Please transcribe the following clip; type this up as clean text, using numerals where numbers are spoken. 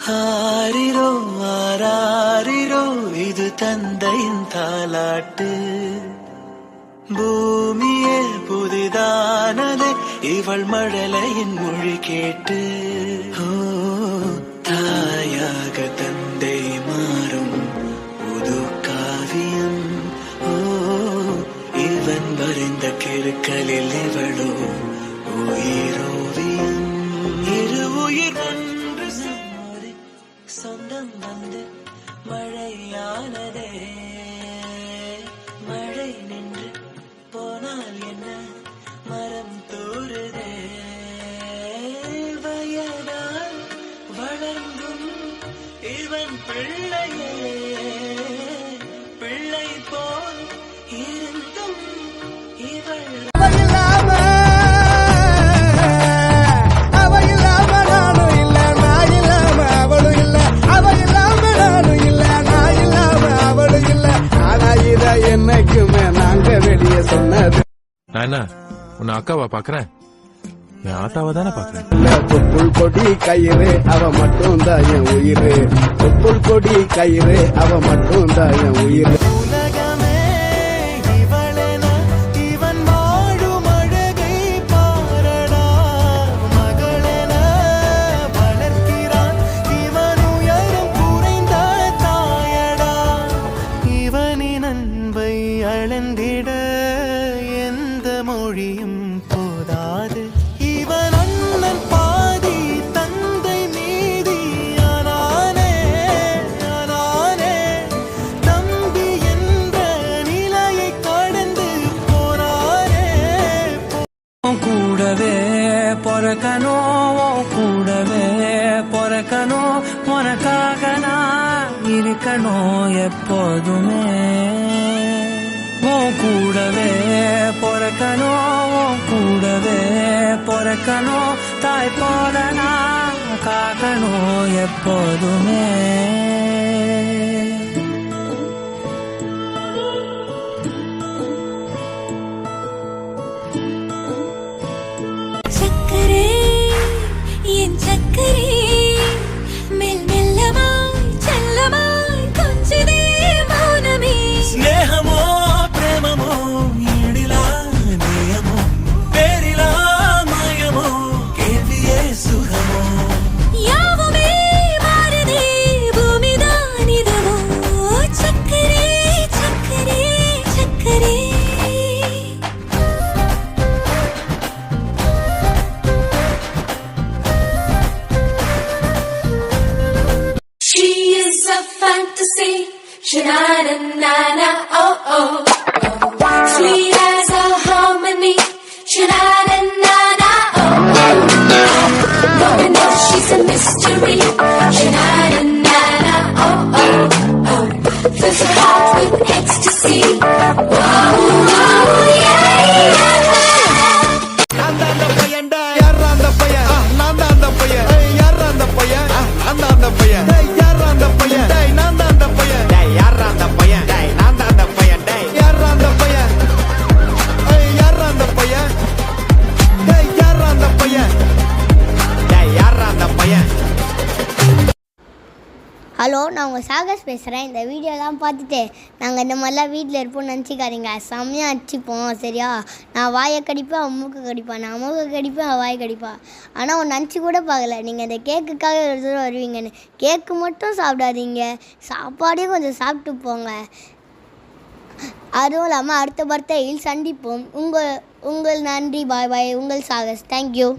ஆரிரோ ஆராரிரோ இது தந்தையின் தாலாட்டு. பூமியே புதிதானதே இவள் மழலையின் மொழி கேட்டு. தாயாக தந்தை மாறும் புது காவியம். இவன் வரைந்த கிருக்கலில் இவளோ உயிரோவியம். இரு உயிர் ஒன்று சம்மோதி சொந்தம் வந்து மழையானதே. மழை நின்று போனால் என்ன மரம் தூறுதே. வயதால் வளர்ந்தும் இவன் பிள்ளையே. பிள்ளை போல் இருந்தும் இவள் என்னைக்குமே நாங்க வெளியே சொன்னது. நான் என்ன உன்னை அக்காவா பாக்குறேன், என் ஆத்தாவ தானே பாக்குறேன். தொப்புள் கொடி கயிறு அவ மட்டும் தான் என் உயிர். தொப்புள் கொடி கயிறு அவ மட்டும் தான் என் உயிர். அளந்திட எந்த மொழியும் போதாது. இவன் அண்ணன் பாதி தந்தை மீதி. ஆனானே தம்பி என்ற நிலையை கடந்து போனானே. கூடவே பொறக்கணும், கூடவே பொறக்கணும். உனக்காக நான் இருக்கணும் எப்போதுமே. கூடவே பொறக்கணும், கூடவே பொறக்கணும். தாய் போல நான் காக்கணும் எப்போதுமே. சக்கரே என் சக்கரே மெல் மெல்லமாய் செல்லமாய் கொஞ்சதே மௌனமே. ஸ்நேகமோ ప్రేమమో ఈడిలా నేయమో పేరిలా మాయమో కేవియే సుఖమో. யாவுமே மாறுதே பூமிதானிதமோ. சக்கரே சக்கரே சக்கரே. She is a fantasy. Sha-na-na-na-na, oh oh. Sweet as a harmony, sha-na-na-na-na, oh oh. Lord knows she's a mystery, sha-na-na-na-na, oh oh oh. Fills her heart with ecstasy, oh oh yeah yeah. நான் தான் அந்த பையன்டா. யாரா அந்த பையன்? நான் தான் அந்த பையன். யாரா அந்த பையன்? நான் தான் அந்த பையன். யாரா அந்த பையன்? நான் தான் அந்த பையன். யாரா அந்த பையன்? நான் தான் அந்த பையன். யாரா அந்த பையன்? யாரா அந்த பையன்? யாரா அந்த பையன்? யாரா அந்த பையன்? ஹலோ, நான் உங்கள் சாகஸ் பேசுகிறேன். இந்த வீடியோலாம் பார்த்துட்டு நாங்கள் இந்த மாதிரிலாம் வீட்டில் இருப்போம்னு நினச்சிக்காதீங்க. செம்மையாக அடிச்சுப்போம் சரியா. நான் வாயை கடிப்பேன், அவன் மூக்கு கடிப்பான். நான் மூக்கை கடிப்பேன், அவன் வாயை கடிப்பான். ஆனால் அவன் நினச்சி கூட பார்க்கல நீங்கள் இந்த கேக்குக்காக ஒரு தூரம் வருவீங்கன்னு. கேக்கு மட்டும் சாப்பிடாதீங்க, சாப்பாடையும் கொஞ்சம் சாப்பிட்டு போங்க. அதுவும் இல்லாமல் அடுத்த பர்த்டேயில் சந்திப்போம். உங்கள் நன்றி. பாய் பாய். உங்கள் சாகஸ். தேங்க்யூ.